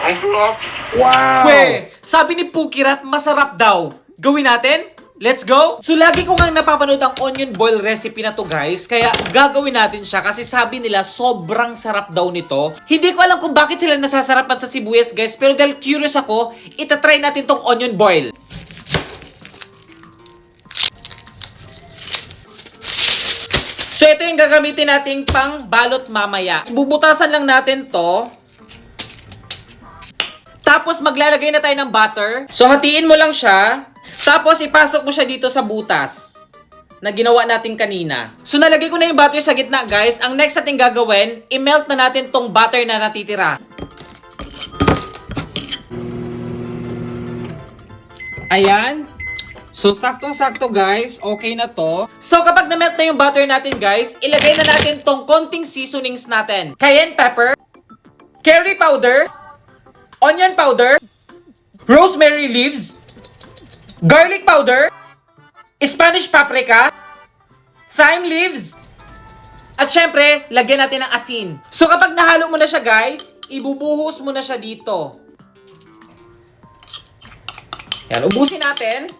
Ang sarap. Wow! We, sabi ni Pukirat, masarap daw. Gawin natin? Let's go! So, lagi ko nga napapanood ang onion boil recipe na to, guys. Kaya, gagawin natin siya kasi sabi nila, sobrang sarap daw nito. Hindi ko alam kung bakit sila nasasarapan sa sibuyas, guys. Pero dahil curious ako, itatry natin tong onion boil. So, ito yung gagamitin nating pang balot mamaya. Bubutasan lang natin to. Tapos, maglalagay na tayo ng butter. So, hatiin mo lang siya. Tapos, ipasok mo siya dito sa butas na ginawa natin kanina. So, nalagay ko na yung butter sa gitna, guys. Ang next natin gagawin, i-melt na natin tong butter na natitira. Ayan. So, saktong-sakto, guys. Okay na to. So, kapag na-melt na yung butter natin, guys, ilagay na natin tong konting seasonings natin. Cayenne pepper, curry powder, onion powder, rosemary leaves, garlic powder, Spanish paprika, thyme leaves, at syempre, lagyan natin ng asin. So kapag nahalo mo na siya, guys, ibubuhos mo na siya dito. Yan, ubusin natin.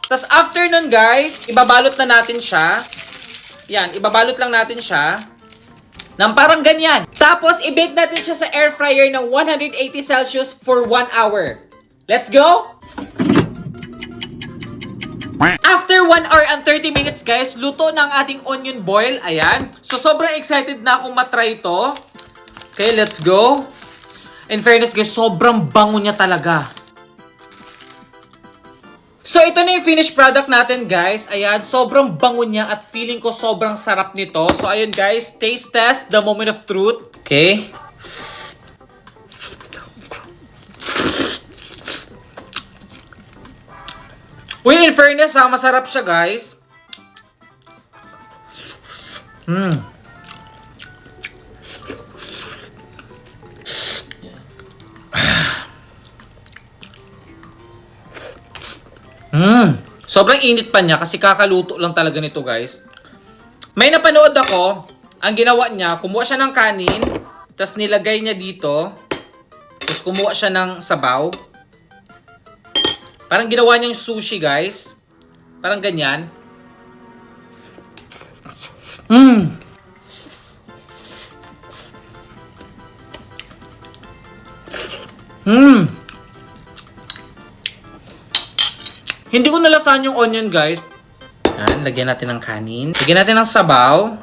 Tapos after nun, guys, ibabalot na natin siya. Yan, ibabalot lang natin siya ng parang ganyan. Tapos, i-bake natin siya sa air fryer ng 180 Celsius for 1 hour. Let's go! After 1 hour and 30 minutes, guys, luto na ang ating onion boil. Ayan. So, sobrang excited na akong matry ito. Okay, let's go. In fairness, guys, sobrang bango niya talaga. So, ito na yung finished product natin, guys. Ayan, sobrang bango niya at feeling ko sobrang sarap nito. So, ayun, guys, taste test, the moment of truth. Okay. Uy, in fairness, masarap siya, guys. Sobrang init pa niya kasi kakaluto lang talaga nito, guys. May napanood ako, ang ginawa niya, kumuha siya ng kanin, tapos nilagay niya dito, tapos kumuha siya ng sabaw. Parang ginawa niyang sushi, guys. Parang ganyan. Hindi ko nalasahan yung onion, guys. Yan, lagyan natin ng kanin. Lagyan natin ng sabaw.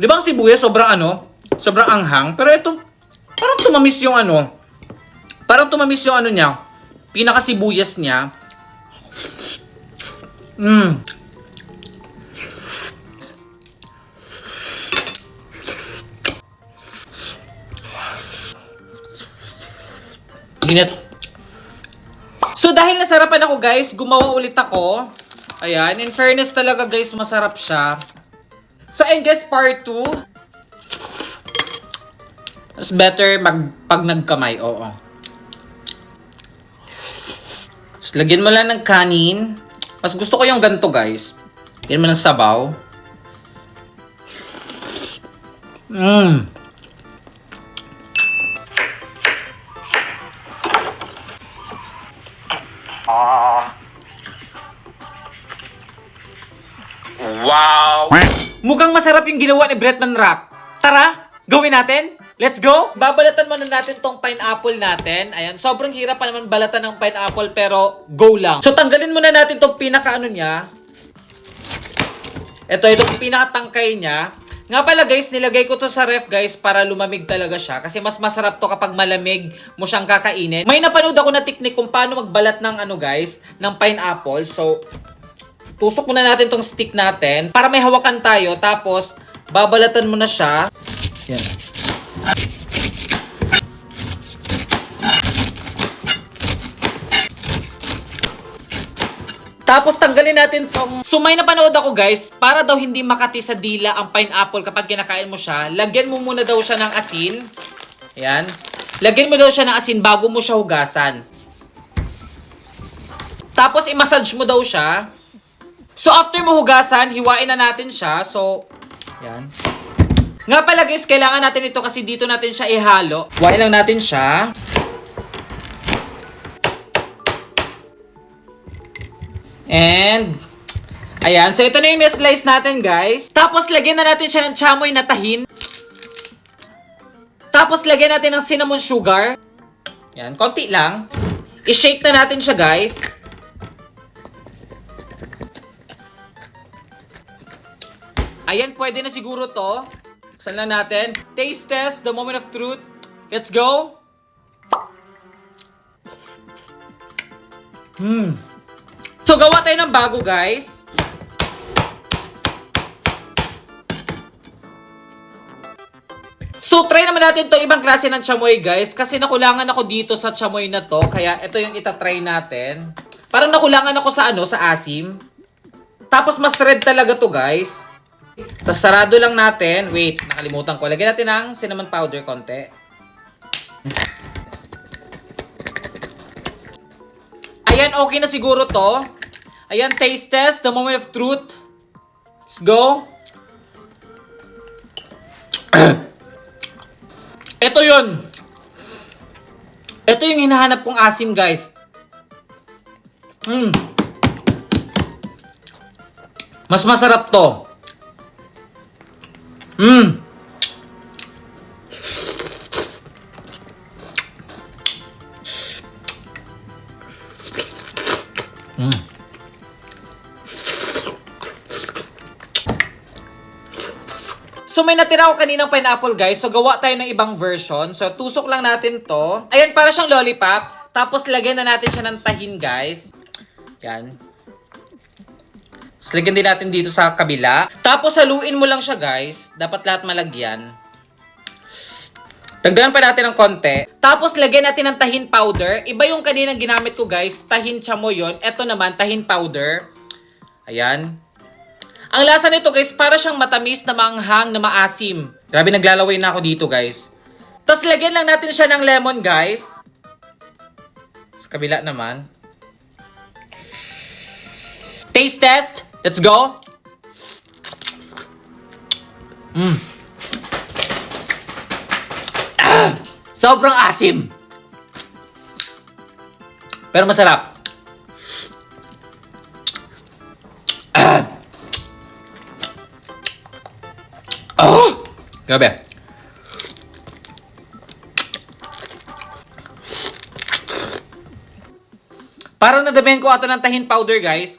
Di ba ang sibuyas sobrang sobrang anghang. Pero ito, parang tumamis yung parang tumamis yung niya. Pinaka-sibuyas niya. Ginit. So, dahil nasarapan ako, guys, gumawa ulit ako. Ayan, in fairness talaga, guys, masarap siya. So, and guys, part 2. Mas better pag nagkamay, oo. So, lagyan mo lang ng kanin. Mas gusto ko yung ganito, guys. Lagyan mo ng sabaw. Wow! Mukhang masarap yung ginawa ni Bretman Rock. Tara, gawin natin. Let's go! Babalatan muna natin tong pineapple natin. Ayan, sobrang hirap pa naman balatan ng pineapple pero go lang. So, tanggalin muna natin tong pinaka niya. Itong pinakatangkay niya. Nga pala, guys, nilagay ko to sa ref, guys, para lumamig talaga siya. Kasi mas masarap to kapag malamig mo siyang kakainin. May napanood ako na technique kung paano magbalat ng guys, ng pineapple. So, tusok muna natin tong stick natin para may hawakan tayo. Tapos, babalatan mo na siya. Yan. Tapos tanggalin natin tong... So may napanood ako, guys, para daw hindi makati sa dila ang pineapple kapag kinakain mo siya, lagyan mo muna daw siya ng asin. Ayan. Lagyan mo daw siya ng asin bago mo siya hugasan. Tapos i-massage mo daw siya. So after mo hugasan, hiwain na natin siya. So, ayan. Nga pala guys, kailangan natin ito kasi dito natin siya ihalo. Wain lang natin siya. And, ayan. So, ito na yung slice natin, guys. Tapos, lagyan na natin siya ng chamoy na tahin. Tapos, lagyan natin ng cinnamon sugar. Yan, konti lang. I-shake na natin siya, guys. Ayan, pwede na siguro to. Buksan lang natin. Taste test, the moment of truth. Let's go. So, gawa tayo ng bago, guys. So, try naman natin itong ibang klase ng chamoy, guys. Kasi nakulangan ako dito sa chamoy na to. Kaya, ito yung itatry natin. Parang nakulangan ako sa sa asim. Tapos, mas red talaga to, guys. Tapos, sarado lang natin. Wait, nakalimutan ko. Lagyan natin ng cinnamon powder konti. Ayan, okay na siguro to. Ayan, taste test, the moment of truth. Let's go. Ito yun. Ito yung hinahanap kong asim, guys. Mas masarap to. So, may natira ako kaninang pineapple, guys. So, gawa tayo ng ibang version. So, tusok lang natin to. Ayan, para siyang lollipop. Tapos, lagyan na natin siya ng tahin, guys. Yan. Tapos, lagyan din natin dito sa kabila. Tapos, haluin mo lang siya, guys. Dapat lahat malagyan. Dagdagan pa natin ng konti. Tapos, lagyan natin ng tahin powder. Iba yung kaninang ginamit ko, guys. Tahin chamoy yun. Ito naman, tahin powder. Ayan. Ang lasa nito, guys, para siyang matamis na maanghang na maasim. Grabe, naglalaway na ako dito, guys. Tapos, lagyan lang natin siya ng lemon, guys. Sa kabila naman. Taste test. Let's go. Sobrang asim. Pero masarap. Grabe. Parang nadamihan ko ata ng tahin powder, guys.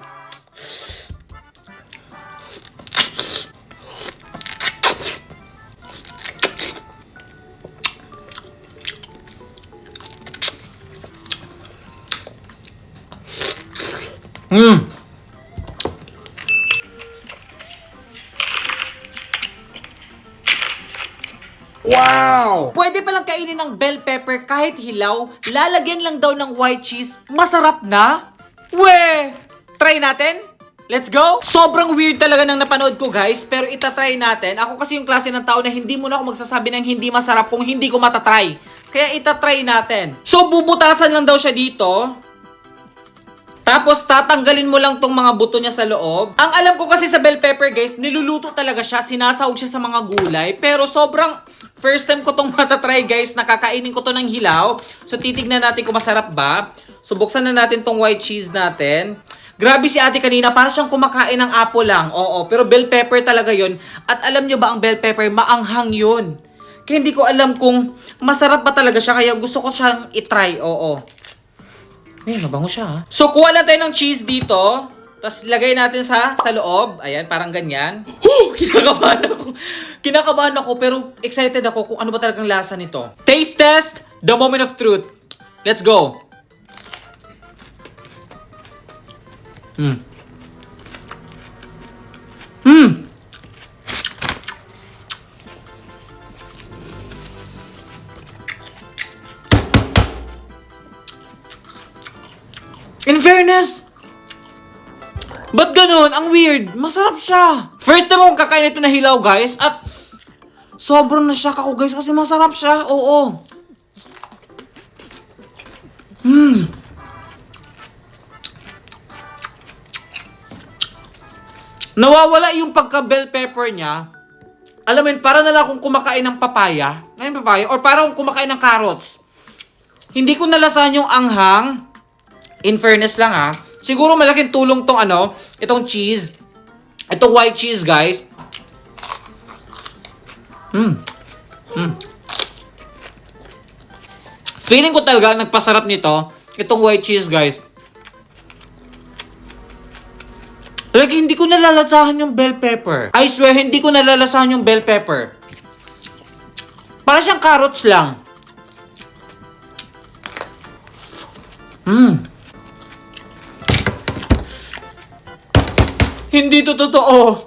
Wow! Pwede palang kainin ng bell pepper kahit hilaw, lalagyan lang daw ng white cheese, masarap na? We! Try natin? Let's go! Sobrang weird talaga ng napanood ko, guys, pero itatry natin. Ako kasi yung klase ng tao na hindi mo na ako magsasabi ng hindi masarap kung hindi ko matatry. Kaya itatry natin. So, bubutasan lang daw siya dito. Tapos, tatanggalin mo lang tong mga buto niya sa loob. Ang alam ko kasi sa bell pepper, guys, niluluto talaga siya, sinasawag siya sa mga gulay. Pero sobrang first time ko tong matatry, guys. Nakakainin ko to ng hilaw. So, titignan natin kung masarap ba. So, buksan na natin tong white cheese natin. Grabe si ate kanina, para siyang kumakain ng apple lang. Oo, pero bell pepper talaga yon. At alam nyo ba, ang bell pepper, maanghang yun. Kaya hindi ko alam kung masarap ba talaga siya. Kaya gusto ko siyang itry. Oo. Mabango siya, ha? So, kuha lang tayo ng cheese dito. Tapos, lagay natin sa loob. Ayan, parang ganyan. Kinakabahan ako. Kinakabahan ako, pero excited ako kung ano ba talagang lasa nito. Taste test, the moment of truth. Let's go. In fairness, ba't ganun? Ang weird. Masarap siya. First time akong kakain ito na hilaw, guys. At sobrang na-shock ako, guys, kasi masarap siya. Oo. Nawawala yung pagka-bell pepper niya. Alam mo yun, para na lang akong kumakain ng papaya. Ngayon papaya? Or para akong kumakain ng carrots. Hindi ko nalasahan yung anghang. In fairness lang ha. Siguro malaking tulong tong itong cheese. Itong white cheese, guys. Feeling ko talaga nagpasarap nito. Itong white cheese, guys. Like, hindi ko nalalasahan yung bell pepper. I swear, hindi ko nalalasahan yung bell pepper. Para siyang carrots lang. Hindi to totoo.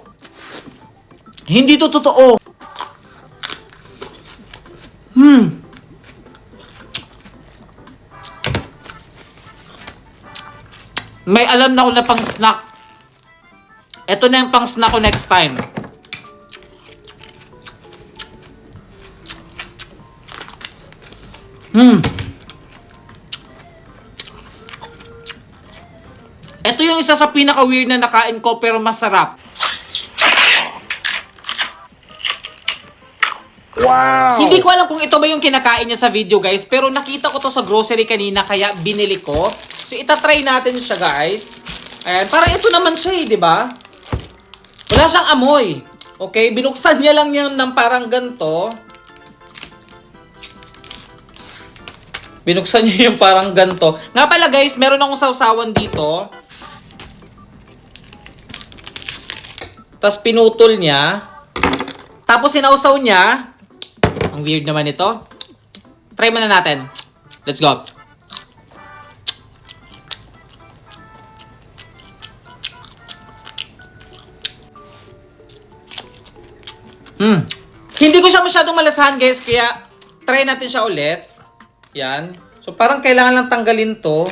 Hindi to totoo. May alam na ako na pang snack. Ito na yung pang snack ko next time. Ito yung isa sa pinaka-weird na nakain ko pero masarap. Wow! Hindi ko alam kung ito ba yung kinakain niya sa video, guys. Pero nakita ko to sa grocery kanina kaya binili ko. So itatry natin siya, guys. Ayan, parang ito naman siya di ba? Wala siyang amoy. Okay, binuksan niya lang yan ng parang ganto. Binuksan niya yung parang ganto. Nga pala, guys, meron akong sausawan dito. Tapos pinutol niya. Tapos sinausaw niya. Ang weird naman ito. Try muna natin. Let's go. Hindi ko siya masyadong malasahan, guys. Kaya try natin siya ulit. Yan. So parang kailangan lang tanggalin to.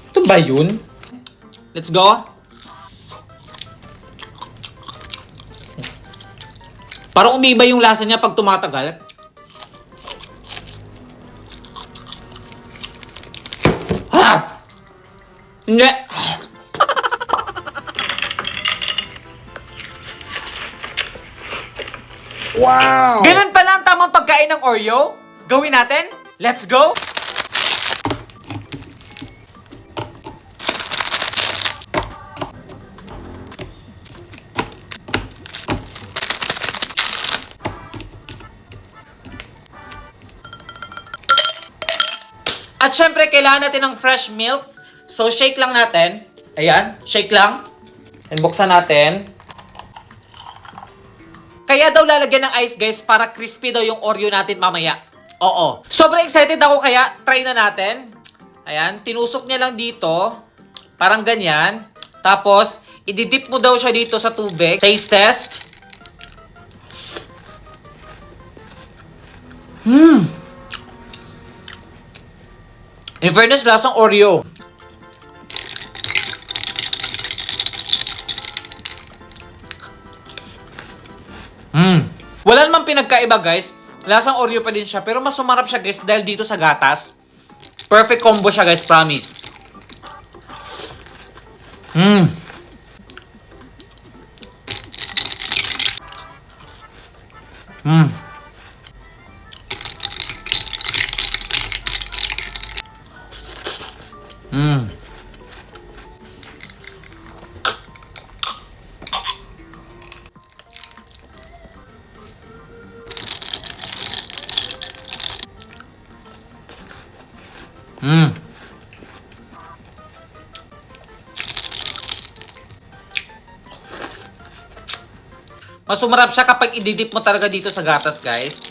Ito ba yun? Let's go. Parang umiiba yung lasa niya pag tumatagal. Ha! Hindi. Wow! Ganun pala ang tamang pagkain ng Oreo? Gawin natin? Let's go! At syempre, kailangan natin ng fresh milk. So, shake lang natin. Ayan, shake lang. And buksan natin. Kaya daw lalagyan ng ice, guys, para crispy daw yung Oreo natin mamaya. Oo. Sobrang excited ako kaya try na natin. Ayan, tinusok niya lang dito. Parang ganyan. Tapos, ididip mo daw siya dito sa tubig. Taste test. In fairness, lasang Oreo. Wala namang pinagkaiba, guys. Lasang Oreo pa din siya. Pero mas sumarap siya, guys, dahil dito sa gatas. Perfect combo siya, guys. Promise. Mas sumarap siya kapag ididip mo talaga dito sa gatas, guys.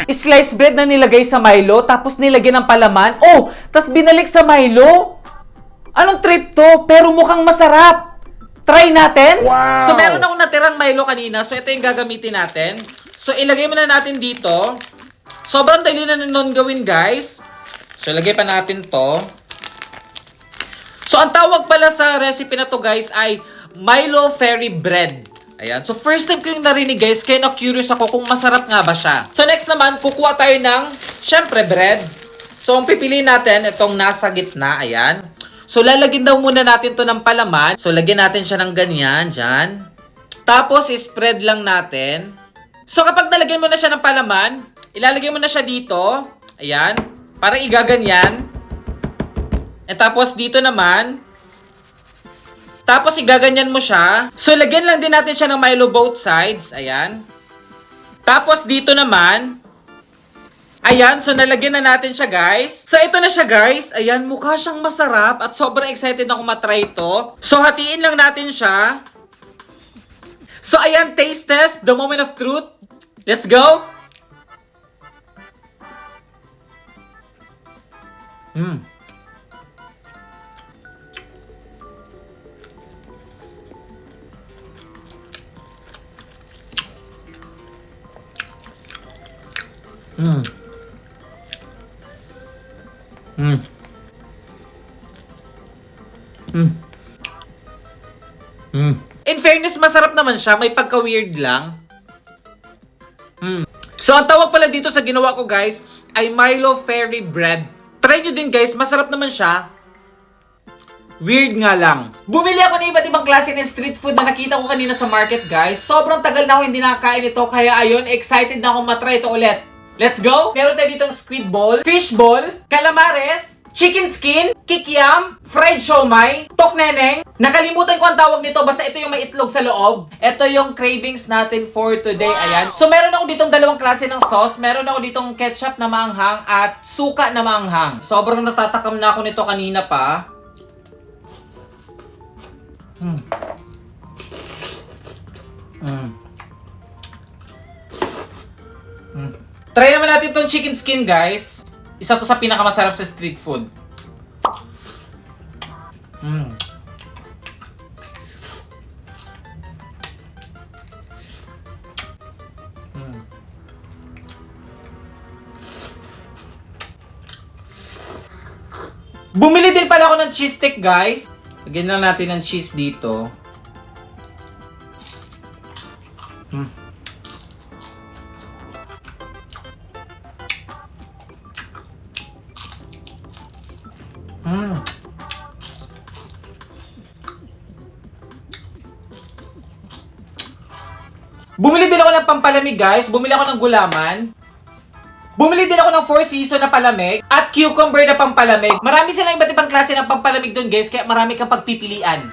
Sliced bread na nilagay sa Milo, tapos nilagyan ng palaman. Oh, tapos binalik sa Milo. Anong trip to? Pero mukhang masarap. Try natin? Wow! So, meron akong natirang Milo kanina. So, ito yung gagamitin natin. So, ilagay muna natin dito. Sobrang dali na nun gawin, guys. So, ilagay pa natin to. So, ang tawag pala sa recipe na to, guys, ay Milo Fairy Bread. Ayan. So, first time ko yung narinig, guys. Kaya na-curious ako kung masarap nga ba siya. So, next naman, kukuha tayo ng, syempre, bread. So, ang pipiliin natin, itong nasa gitna. Ayan. So, lalagyan daw muna natin to ng palaman. So, lagyan natin siya ng ganyan, dyan. Tapos, spread lang natin. So, kapag nalagyan mo na siya ng palaman, ilalagay mo na siya dito. Ayan. Parang igaganyan. At tapos, dito naman, tapos, igaganyan mo siya. So, lagyan lang din natin siya ng Milo both sides. Ayan. Tapos, dito naman. Ayan. So, nalagyan na natin siya, guys. So, ito na siya, guys. Ayan. Mukha siyang masarap. At sobrang excited ako matry ito. So, hatiin lang natin siya. So, ayan. Taste test. The moment of truth. Let's go. In fairness, masarap naman siya. May pagka-weird lang. So, ang tawag pala dito sa ginawa ko, guys, ay Milo Fairy Bread. Try nyo din, guys. Masarap naman siya. Weird nga lang. Bumili ako ng iba't ibang klase ng street food na nakita ko kanina sa market, guys. Sobrang tagal na ako hindi nakakain ito. Kaya ayun, excited na akong matry ito ulit. Let's go! Meron tayo ditong squid ball, fish ball, calamares, chicken skin, kikiam, fried siomai, tokneneng. Nakalimutan ko ang tawag nito, basta ito yung may itlog sa loob. Ito yung cravings natin for today, ayan. So meron ako ditong dalawang klase ng sauce. Meron ako ditong ketchup na maanghang at suka na maanghang. Sobrang natatakam na ako nito kanina pa. Try naman natin itong chicken skin, guys. Isa to sa pinakamasarap sa street food. Bumili din pala ako ng cheese stick, guys. Lagyan lang natin ng cheese dito. Bumili din ako ng pampalamig, guys. Bumili ako ng gulaman. Bumili din ako ng Four Seasons na palamig at cucumber na pampalamig. Marami silang iba't ibang klase ng pampalamig doon, guys, kaya marami kang pagpipilian.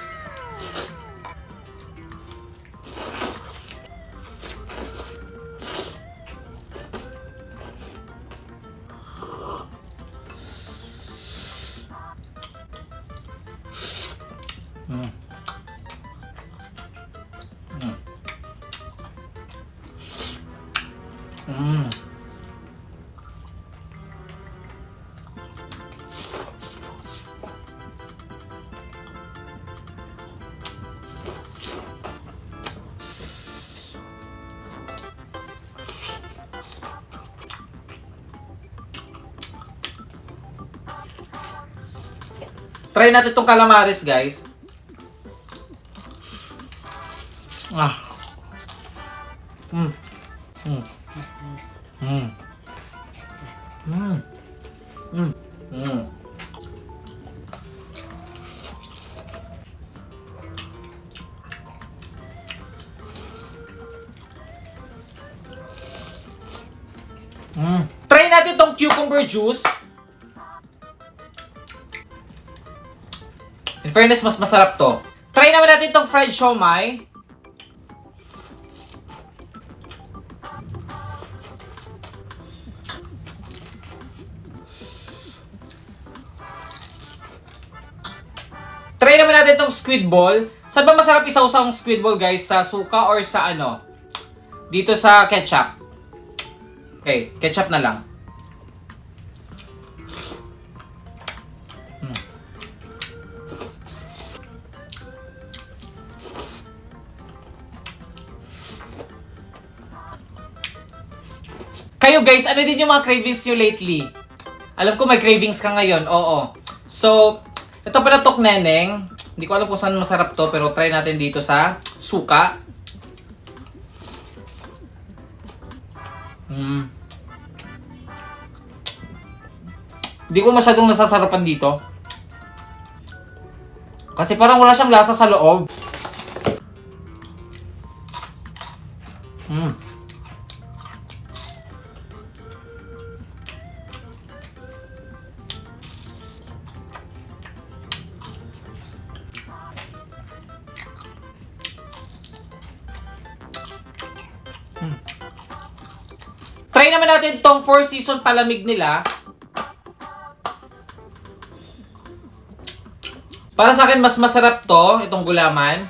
Try natin itong calamares, guys. Try natin itong cucumber juice. In fairness, mas masarap to. Try naman natin itong fried siomai. Try naman natin itong squid ball. Saan ba masarap isaw-saw ang squid ball, guys? Sa suka or sa ano? Dito sa ketchup. Okay, ketchup na lang. Kayo, guys, ano din yung mga cravings nyo lately? Alam ko may cravings ka ngayon, oo. So, ito pala tokneneng. Hindi ko alam kung saan masarap to, pero try natin dito sa suka. Hindi ko masyadong nasasarapan dito. Kasi parang wala siyang lasa sa loob. Try naman natin tong 4 season palamig nila. Para sa akin, mas masarap to, itong gulaman.